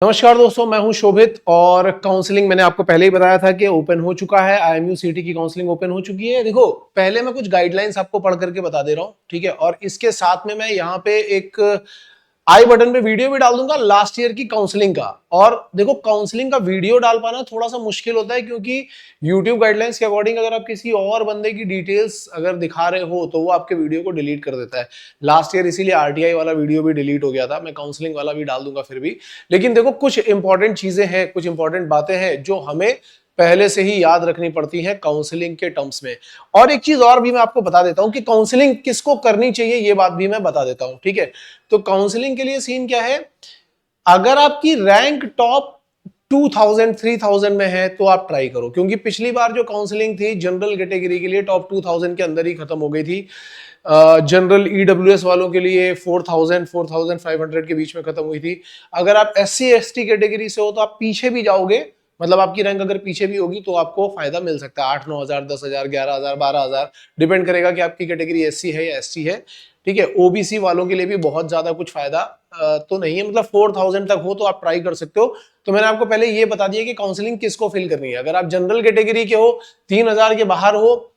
नमस्कार दोस्तों, मैं हूं शोभित और काउंसलिंग मैंने आपको पहले ही बताया था कि ओपन हो चुका है। आईएमयू सीटी की काउंसलिंग ओपन हो चुकी है। देखो, पहले मैं कुछ गाइडलाइंस आपको पढ़ करके बता दे रहा हूं, ठीक है। और इसके साथ में मैं यहाँ पे एक आई बटन पे वीडियो भी डाल दूंगा लास्ट ईयर की काउंसलिंग का। और देखो, काउंसलिंग का वीडियो डाल पाना थोड़ा सा मुश्किल होता है, क्योंकि यूट्यूब गाइडलाइंस के अकॉर्डिंग अगर आप किसी और बंदे की डिटेल्स अगर दिखा रहे हो तो वो आपके वीडियो को डिलीट कर देता है। लास्ट ईयर इसीलिए आरटीआई वाला वीडियो भी डिलीट हो गया था। मैं काउंसलिंग वाला भी डाल दूंगा फिर भी। लेकिन देखो, कुछ इंपॉर्टेंट चीजें हैं, कुछ इंपॉर्टेंट बातें हैं जो हमें पहले से ही याद रखनी पड़ती है काउंसलिंग के टर्म्स में। और एक चीज और भी मैं आपको बता देता हूं कि काउंसलिंग किसको करनी चाहिए, ये बात भी मैं बता देता हूं, ठीक है। तो काउंसलिंग के लिए सीन क्या है, अगर आपकी रैंक टॉप 2000 3000 में है तो आप ट्राई करो, क्योंकि पिछली बार जो काउंसलिंग थी जनरल कैटेगरी के लिए टॉप 2000 के अंदर ही खत्म हो गई थी। जनरल ईडब्ल्यूएस वालों के लिए 4000 4500 के बीच में खत्म हुई थी। अगर आप एससी एसटी कैटेगरी से हो तो आप पीछे भी जाओगे, मतलब आपकी रैंक अगर पीछे भी होगी तो आपको फायदा मिल सकता है 8 9000 10000 11000 12000, डिपेंड करेगा कि आपकी कैटेगरी एससी है या एसटी है, ठीक है। ओबीसी वालों के लिए भी बहुत ज्यादा कुछ फायदा तो नहीं है, मतलब 4000 तक हो तो आप ट्राई कर सकते हो। तो मैंने आपको पहले ये बता दिया कि काउंसलिंग किसको फिल करनी है। अगर आप जनरल कैटेगरी के हो, 3000 के बाहर हो,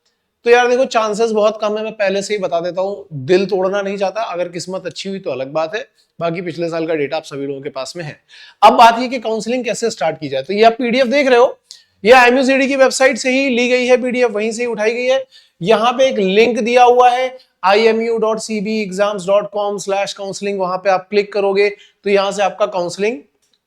तो यार देखो, चांसेस बहुत कम है। मैं पहले से ही बता देता हूं, दिल तोड़ना नहीं चाहता। अगर किस्मत अच्छी हुई तो अलग बात है, बाकी पिछले साल का डेटा आप सभी लोगों के पास में है। अब बात ये कि काउंसलिंग कैसे स्टार्ट की जाए। तो ये आप पीडीएफ देख रहे हो, ये आईएमयू सीटी की वेबसाइट से ही ली गई है पीडीएफ, वहीं से ही उठाई गई है। यहाँ पे एक लिंक दिया हुआ है imu.cbexams.com/counseling, वहां पे आप क्लिक करोगे तो यहां से आपका काउंसलिंग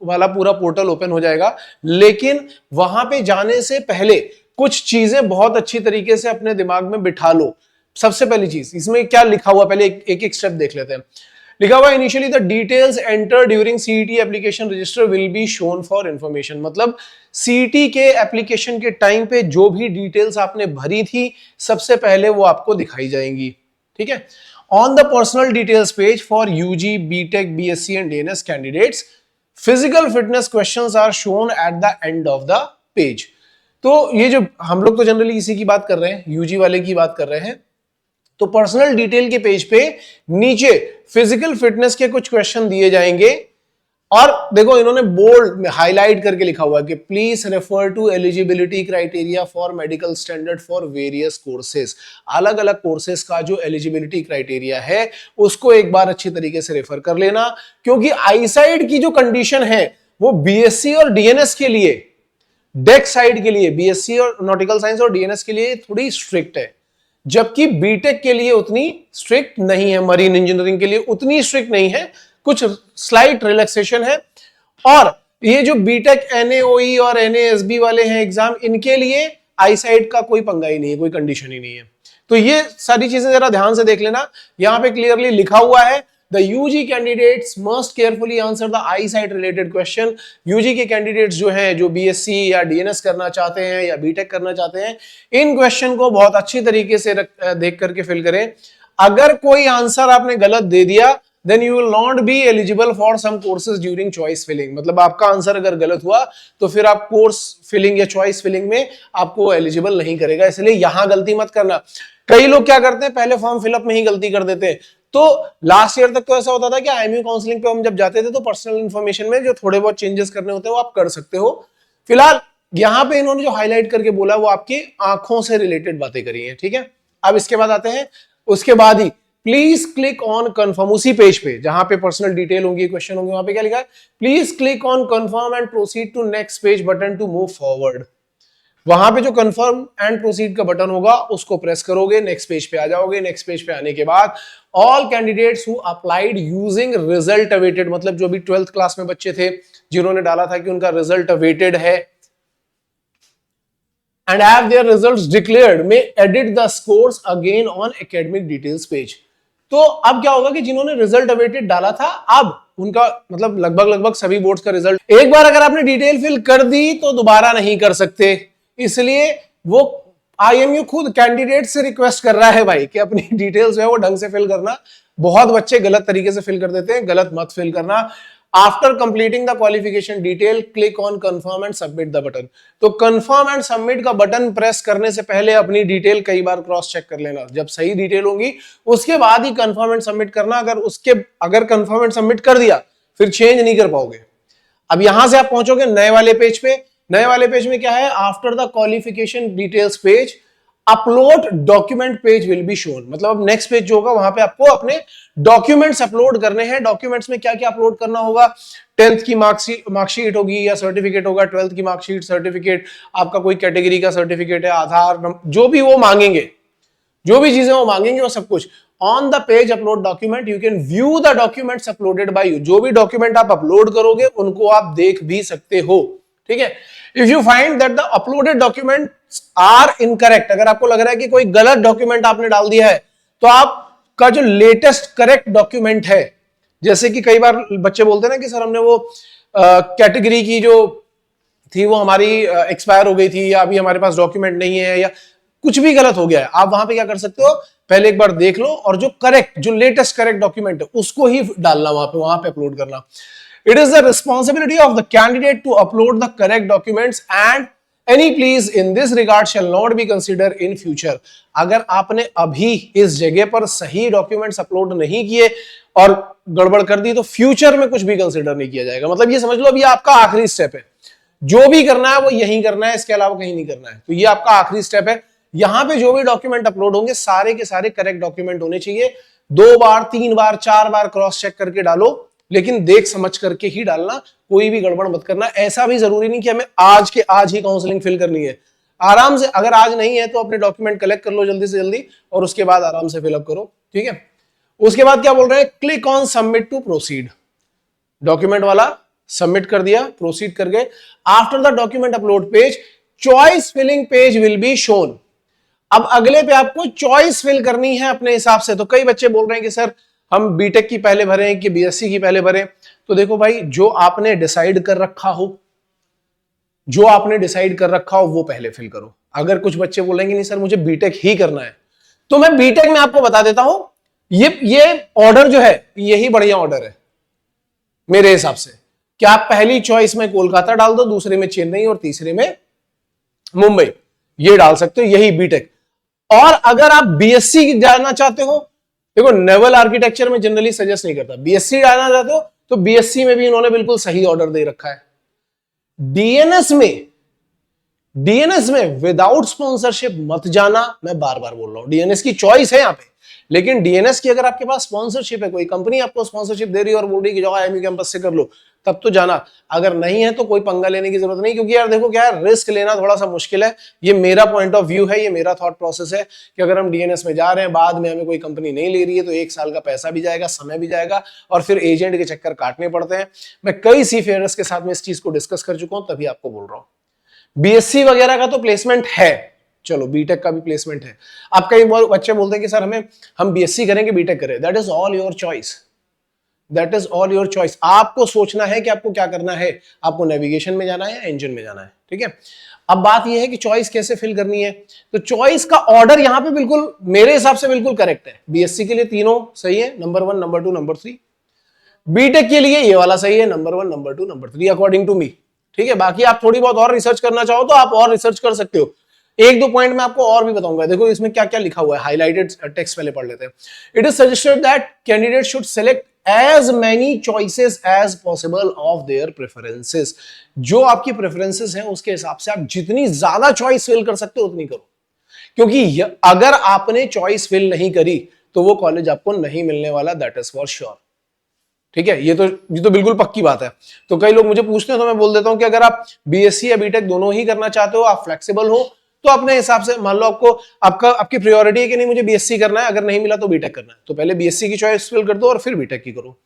वाला पूरा पोर्टल ओपन हो जाएगा। लेकिन वहां पे जाने से पहले कुछ चीजें बहुत अच्छी तरीके से अपने दिमाग में बिठा लो। सबसे पहली चीज, इसमें क्या लिखा हुआ, पहले एक एक स्टेप देख लेते हैं। लिखा हुआ initially the details enter during CET application register will be shown for information. मतलब सीईटी के एप्लीकेशन के टाइम पे जो भी डिटेल्स आपने भरी थी सबसे पहले वो आपको दिखाई जाएंगी, ठीक है। On the personal details page for UG BTech BSc and DNS candidates, physical fitness questions are shown at the end of the page. तो ये जो हम लोग तो जनरली इसी की बात कर रहे हैं, यूजी वाले की बात कर रहे हैं। तो पर्सनल डिटेल के पेज पे नीचे फिजिकल फिटनेस के कुछ क्वेश्चन दिए जाएंगे। और देखो, इन्होंने बोल्ड में हाईलाइट करके लिखा हुआ है कि please refer to eligibility criteria for medical standard for various courses. अलग अलग कोर्सेज का जो एलिजिबिलिटी क्राइटेरिया है उसको एक बार अच्छी तरीके से रेफर कर लेना, क्योंकि आईसाइड की जो कंडीशन है वो बीएससी और डीएनएस के लिए, डेक साइड के लिए, बीएससी और नॉटिकल साइंस और डीएनएस के लिए थोड़ी स्ट्रिक्ट है, जबकि बीटेक के लिए उतनी स्ट्रिक्ट नहीं है, मरीन इंजीनियरिंग के लिए उतनी स्ट्रिक्ट नहीं है, कुछ स्लाइट रिलैक्सेशन है। और ये जो बीटेक एनएओई और एनएएसबी वाले हैं एग्जाम, इनके लिए आईसाइट का कोई पंगा ही नहीं है, कोई कंडीशन ही नहीं है। तो ये सारी चीजें जरा ध्यान से देख लेना। यहां पे क्लियरली लिखा हुआ है The UG candidates must carefully answer the eyesight related question। UG के कैंडिडेट्स जो हैं, जो बीएससी या डीएनएस करना चाहते हैं या बीटेक करना चाहते हैं, इन क्वेश्चन को बहुत अच्छी तरीके से देख करके फिल करें। अगर कोई आंसर आपने गलत दे दिया, then you will not be eligible for some courses during choice filling। मतलब आपका आंसर अगर गलत हुआ तो फिर आप कोर्स फिलिंग या चॉइस फिलिंग में आपको एलिजिबल नहीं करेगा, इसलिए यहां गलती मत करना। कई लोग क्या करते हैं, पहले फॉर्म फिलअप में ही गलती कर देते हैं। तो लास्ट ईयर तक तो ऐसा होता था कि आईएमयू काउंसलिंग पे हम जब जाते थे तो पर्सनल इंफॉर्मेशन में जो थोड़े बहुत चेंजेस करने होते हैं वो आप कर सकते हो। फिलहाल यहां पे इन्होंने जो हाईलाइट करके बोला वो आपकी आंखों से रिलेटेड बातें करी है, ठीक है। अब इसके बाद आते हैं, उसके बाद ही प्लीज क्लिक ऑन कंफर्म। उसी पेज पे जहां पे पर्सनल डिटेल होंगी, क्वेश्चन होंगे, वहां पे क्या लिखा है, please click on confirm and proceed to next page button to move forward. वहां पे जो कंफर्म एंड प्रोसीड का बटन होगा उसको प्रेस करोगे, नेक्स्ट पेज पे आ जाओगे। नेक्स्ट पेज पे आने के बाद all candidates who applied using result awaited, मतलब जो भी 12th क्लास में बच्चे थे जिन्होंने डाला था कि उनका रिजल्ट अवेटेड है and have their results declared, में edit the scores again on academic details page. तो अब क्या होगा कि जिन्होंने रिजल्ट अवेटेड डाला था, अब उनका मतलब लगभग सभी बोर्ड्स का रिजल्ट, एक बार अगर आपने डिटेल फिल कर दी तो दोबारा नहीं कर सकते। इसलिए वो आईएमयू खुद कैंडिडेट से रिक्वेस्ट कर रहा है भाई कि अपनी डिटेल्स है वो ढंग से फिल करना। बहुत बच्चे गलत तरीके से फिल कर देते हैं, गलत मत फिल करना। After completing the qualification detail click on confirm and submit the button. तो कंफर्म एंड सबमिट का बटन प्रेस करने से पहले अपनी डिटेल कई बार क्रॉस चेक कर लेना। जब सही डिटेल होगी उसके बाद ही कंफर्म एंड सबमिट करना। अगर कंफर्म एंड सबमिट कर दिया फिर चेंज नहीं कर पाओगे। अब यहां से आप पहुंचोगे नए वाले पेज पे। नए वाले पेज में क्या है, after the qualification details page upload document page will be shown. मतलब अब नेक्स्ट पेज जो होगा वहां पे आपको अपने डॉक्यूमेंट्स अपलोड करने हैं। डॉक्यूमेंट्स में क्या क्या अपलोड करना होगा, 10th की मार्कशीट होगी या सर्टिफिकेट होगा, 12th की मार्कशीट, सर्टिफिकेट, आपका कोई कैटेगरी का सर्टिफिकेट है, आधार, जो भी वो मांगेंगे, जो भी चीजें वो मांगेंगे वो सब कुछ। On the page upload document you can view the documents uploaded by you. जो भी डॉक्यूमेंट आप अपलोड करोगे उनको आप देख भी सकते हो, ठीक है। If you find that the uploaded documents are incorrect, अगर आपको लग रहा है कि कोई गलत डॉक्यूमेंट आपने डाल दिया है, तो आपका जो लेटेस्ट करेक्ट डॉक्यूमेंट है, जैसे कि कई बार बच्चे बोलते हैं ना कि सर हमने वो कैटेगरी की जो थी वो हमारी एक्सपायर हो गई थी, या अभी हमारे पास डॉक्यूमेंट नहीं है, या कुछ भी गलत हो गया है, आप वहां पे क्या कर सकते हो, पहले एक बार देख लो और जो करेक्ट, जो लेटेस्ट करेक्ट डॉक्यूमेंट है उसको ही डालना वहां पे अपलोड करना। It is the responsibility of the candidate to upload the correct documents and any please in this regard shall not be consider in future. अगर आपने अभी इस जगह पर सही डॉक्यूमेंट्स अपलोड नहीं किए और गड़बड़ कर दी तो फ्यूचर में कुछ भी कंसिडर नहीं किया जाएगा। मतलब ये समझ लो अभी आपका आखिरी स्टेप है, जो भी करना है वो यही करना है, इसके अलावा कहीं नहीं करना है। तो ये आपका आखिरी स्टेप है। यहां पे जो भी डॉक्यूमेंट अपलोड होंगे सारे के सारे करेक्ट डॉक्यूमेंट होने चाहिए। 2 बार 3 बार 4 बार क्रॉस चेक करके डालो, लेकिन देख समझ करके ही डालना, कोई भी गड़बड़ मत करना। ऐसा भी जरूरी नहीं कि हमें आज के आज ही काउंसलिंग फिल करनी है। आराम से, अगर आज नहीं है तो अपने डॉक्यूमेंट कलेक्ट कर लो जल्दी से जल्दी और उसके बाद आराम से फिलअप करो, ठीक है। उसके बाद क्या बोल रहे हैं, click on submit to proceed. Document वाला सबमिट कर दिया, प्रोसीड कर गए। After the document upload page choice filling page will be shown. अब अगले पे आपको चॉइस फिल करनी है अपने हिसाब से। तो कई बच्चे बोल रहे हैं कि सर हम बीटेक की पहले भरें कि बीएससी की पहले भरें। तो देखो भाई, जो आपने डिसाइड कर रखा हो, जो आपने डिसाइड कर रखा हो वो पहले फिल करो। अगर कुछ बच्चे बोलेंगे नहीं सर मुझे बीटेक ही करना है, तो मैं बीटेक में आपको बता देता हूं, ये ऑर्डर जो है यही बढ़िया ऑर्डर है मेरे हिसाब से। कि आप पहली चॉइस में कोलकाता डाल दो, दूसरे में चेन्नई और तीसरे में मुंबई, ये डाल सकते हो, यही बीटेक। और अगर आप बीएससी जाना चाहते हो, देखो नेवल आर्किटेक्चर में जनरली सजेस्ट नहीं करता, बीएससी डालना चाहते हो तो बीएससी में भी इन्होंने बिल्कुल सही ऑर्डर दे रखा है। डीएनएस में विदाउट स्पॉन्सरशिप मत जाना, मैं बार बार बोल रहा हूं, डीएनएस की चॉइस है यहां पे, लेकिन डीएनएस की अगर आपके पास स्पॉन्सरशिप है, कोई कंपनी आपको स्पॉन्सरशिप दे रही है और बोल रही है कि जाओ आईएमयू कैंपस से कर लो, तब तो जाना। अगर नहीं है तो कोई पंगा लेने की जरूरत नहीं, क्योंकि यार देखो क्या है, रिस्क लेना थोड़ा सा मुश्किल है। ये मेरा पॉइंट ऑफ व्यू है, ये मेरा थॉट प्रोसेस है कि अगर हम डीएनएस में जा रहे हैं, बाद में हमें कोई कंपनी नहीं ले रही है, तो 1 साल का पैसा भी जाएगा, समय भी जाएगा, और फिर एजेंट के चक्कर काटने पड़ते हैं। मैं कई सीफेयर्स के साथ में इस चीज को डिस्कस कर चुका हूं, तभी आपको बोल रहा हूं। बीएससी वगैरह का तो प्लेसमेंट है, चलो बीटेक का भी प्लेसमेंट है। आप कई बच्चे बोलते हैं कि सर हम बीएससी करेंगे बीटेक करें, that is all your choice, that is all your choice. आपको सोचना है कि आपको क्या करना है, आपको नेविगेशन में जाना है या इंजन में जाना है, ठीक है। अब बात यह है कि चॉइस कैसे फिल करनी है, तो चॉइस का ऑर्डर यहां पे बिल्कुल मेरे हिसाब से बिल्कुल करेक्ट है। बीएससी के लिए तीनों सही है, नंबर 1, नंबर 2, नंबर 3। बीटेक के लिए ये वाला सही है, number 1, number 2, number 3 according to me, ठीक है। बाकी आप थोड़ी बहुत और रिसर्च करना चाहो तो आप और रिसर्च कर सकते हो। 1-2 पॉइंट मैं आपको और भी बताऊंगा। देखो इसमें क्या क्या लिखा हुआ है, हाईलाइटेड टेक्स्ट पहले पढ़ लेते हैं। It is suggested that candidate should select as many choices as possible of their preferences। जो आपकी प्रेफरेंसेस हैं उसके हिसाब से आप जितनी ज्यादा चॉइस फिल कर सकते हो उतनी करो, क्योंकि अगर आपने चॉइस फिल नहीं करी तो वो कॉलेज आपको नहीं मिलने वाला, दैट इज फॉर श्योर, ठीक है। ये तो बिल्कुल पक्की बात है। तो कई लोग मुझे पूछते हैं तो मैं बोल देता हूं कि अगर आप बीएससी या बीटेक दोनों ही करना चाहते हो, आप फ्लेक्सिबल हो, तो अपने हिसाब से मान लो आपकी प्रायोरिटी है कि नहीं मुझे बीएससी करना है, अगर नहीं मिला तो बीटेक करना है, तो पहले बीएससी की चॉइस फिल कर दो और फिर बीटेक की करो।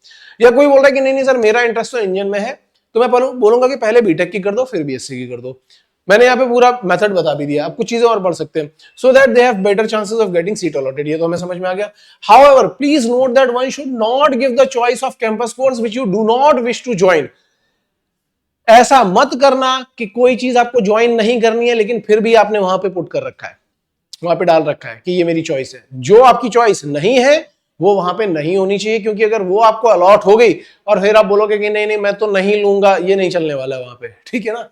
या कोई बोल रहा है कि नहीं सर मेरा इंटरेस्ट तो इंजन में है, तो मैं बोलूंगा कि पहले बीटेक की कर दो फिर बीएससी की कर दो। मैंने यहाँ पे पूरा मेथड बता भी दिया, आप कुछ चीजें और पढ़ सकते हैं, so that they have better chances of getting seat allotted. ये तो हमें समझ में आ गया। However please note that one should not give the choice of campus course which you do not wish to join. ऐसा मत करना कि कोई चीज आपको ज्वाइन नहीं करनी है लेकिन फिर भी आपने वहां पे पुट कर रखा है, वहां पे डाल रखा है कि ये मेरी चॉइस है। जो आपकी चॉइस नहीं है वो वहां पे नहीं होनी चाहिए, क्योंकि अगर वो आपको अलॉट हो गई और फिर आप बोलोगे कि नहीं मैं तो नहीं लूंगा, ये नहीं चलने वाला वहां पे, ठीक है ना।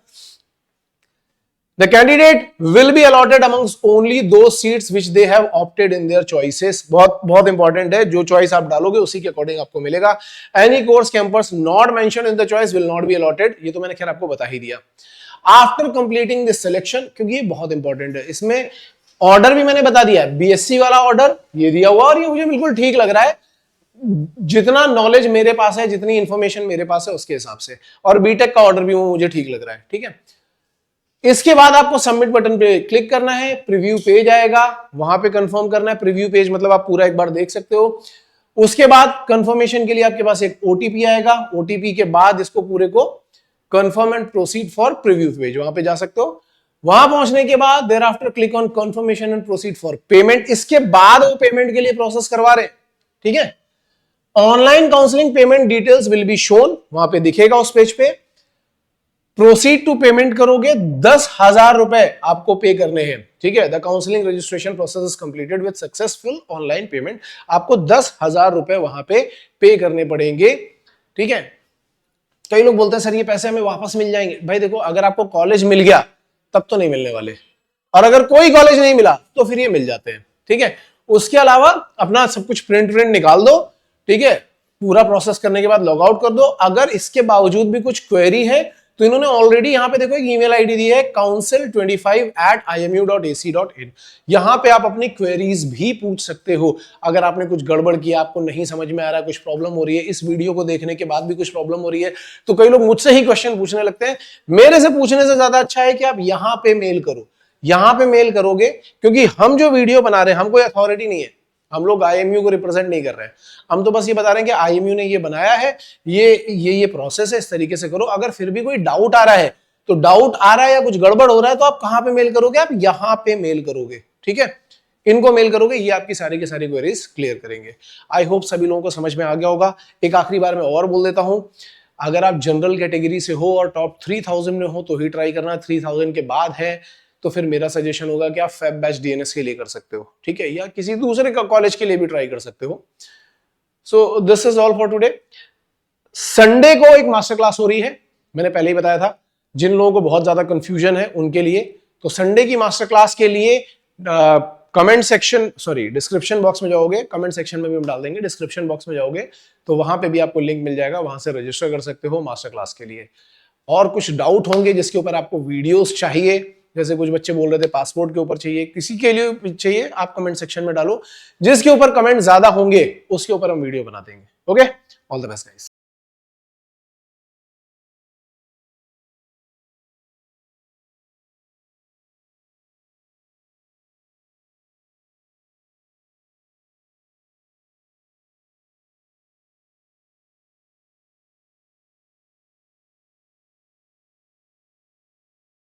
The candidate will be allotted amongst only those seats which they have opted in their choices. बहुत बहुत इंपॉर्टेंट है, जो चॉइस आप डालोगे उसी के अकॉर्डिंग आपको मिलेगा. Any course campus not mentioned in the choice will not be allotted. ये तो मैंने खैर आपको बता ही दिया. After completing this selection, क्योंकि ये बहुत इंपॉर्टेंट है, इसमें ऑर्डर भी मैंने बता दिया है. बीएससी वाला ऑर्डर ये दिया हुआ और ये मुझे बिल्कुल ठीक लग रहा है, जितना नॉलेज मेरे पास है, जितनी इंफॉर्मेशन मेरे पास है उसके हिसाब से. और बीटेक का ऑर्डर भी मुझे ठीक लग रहा है. ठीक है, इसके बाद आपको सबमिट बटन पे क्लिक करना है. प्रीव्यू पेज आएगा, वहां पे कंफर्म करना है. प्रीव्यू पेज मतलब आप पूरा एक बार देख सकते हो. उसके बाद कंफर्मेशन के लिए आपके पास एक ओटीपी आएगा. ओटीपी के बाद इसको पूरे को confirm and proceed for preview page, वहां पे जा सकते हो. वहां पहुंचने के बाद thereafter click on confirmation and proceed for payment. इसके बाद वो पेमेंट के लिए प्रोसेस करवा रहे. ठीक है, online counselling payment details will be shown, वहां पे दिखेगा उस पेज पे. प्रोसीड टू पेमेंट करोगे, 10,000 रुपए आपको पे करने हैं. ठीक है, the counselling registration process is completed with successful online payment. आपको 10,000 रुपए वहां पे करने पड़ेंगे. ठीक है, कई लोग बोलते हैं सर ये पैसे हमें वापस मिल जाएंगे. भाई देखो, अगर आपको कॉलेज मिल गया तब तो नहीं मिलने वाले, और अगर कोई कॉलेज नहीं मिला तो फिर ये मिल जाते हैं. ठीक है, उसके अलावा अपना सब कुछ प्रिंट निकाल दो. ठीक है, पूरा प्रोसेस करने के बाद लॉग आउट कर दो. अगर इसके बावजूद भी कुछ क्वेरी है तो इन्होंने ऑलरेडी यहां पे देखो एक ईमेल आईडी दी है, council25@imu.ac.in. यहां पे आप अपनी क्वेरीज भी पूछ सकते हो. अगर आपने कुछ गड़बड़ किया, आपको नहीं समझ में आ रहा, कुछ प्रॉब्लम हो रही है, इस वीडियो को देखने के बाद भी कुछ प्रॉब्लम हो रही है, तो कई लोग मुझसे ही क्वेश्चन पूछने लगते हैं. मेरे से पूछने से ज्यादा अच्छा है कि आप यहां पे मेल करो. यहां पे मेल करोगे, क्योंकि हम जो वीडियो बना रहे हैं, हम कोई अथॉरिटी नहीं है, हम लोग आईएमयू को रिप्रेजेंट नहीं कर रहे हैं. हम तो बस ये बता रहे हैं कि आईएमयू ने ये बनाया है, ये प्रोसेस है, इस तरीके से करो. अगर फिर भी कोई डाउट आ रहा है, तो डाउट आ रहा है या कुछ गड़बड़ हो रहा है, तो आप कहां पे मेल करोगे? आप यहां पे मेल करोगे. ठीक है, इनको मेल करोगे, ये आपकी सारी की सारी क्वेरीज क्लियर करेंगे. आई होप सभी लोगों को समझ में आ गया होगा. एक आखिरी बार मैं और बोल देता हूं, अगर आप जनरल कैटेगरी से हो और टॉप 3000 में हो तो ही ट्राई करना. 3000 के बाद है तो फिर मेरा सजेशन होगा कि आप फैब बैच डीएनएस के लिए कर सकते हो. ठीक है, या किसी दूसरे कॉलेज के लिए भी ट्राई कर सकते हो. So this is all for today. Sunday को एक मास्टर क्लास हो रही है, मैंने पहले ही बताया था. जिन लोगों को बहुत ज्यादा कंफ्यूजन है उनके लिए, तो संडे की मास्टर क्लास के लिए comment section, sorry description box में जाओगे, कमेंट सेक्शन में भी हम डाल देंगे. डिस्क्रिप्शन बॉक्स में जाओगे तो वहां पे भी आपको लिंक मिल जाएगा, वहां से रजिस्टर कर सकते हो मास्टर क्लास के लिए. और कुछ डाउट होंगे जिसके ऊपर आपको वीडियोस चाहिए, जैसे कुछ बच्चे बोल रहे थे पासपोर्ट के ऊपर चाहिए, किसी के लिए चाहिए, आप कमेंट सेक्शन में डालो. जिसके ऊपर कमेंट ज्यादा होंगे उसके ऊपर हम वीडियो बना देंगे. Okay, all the best guys.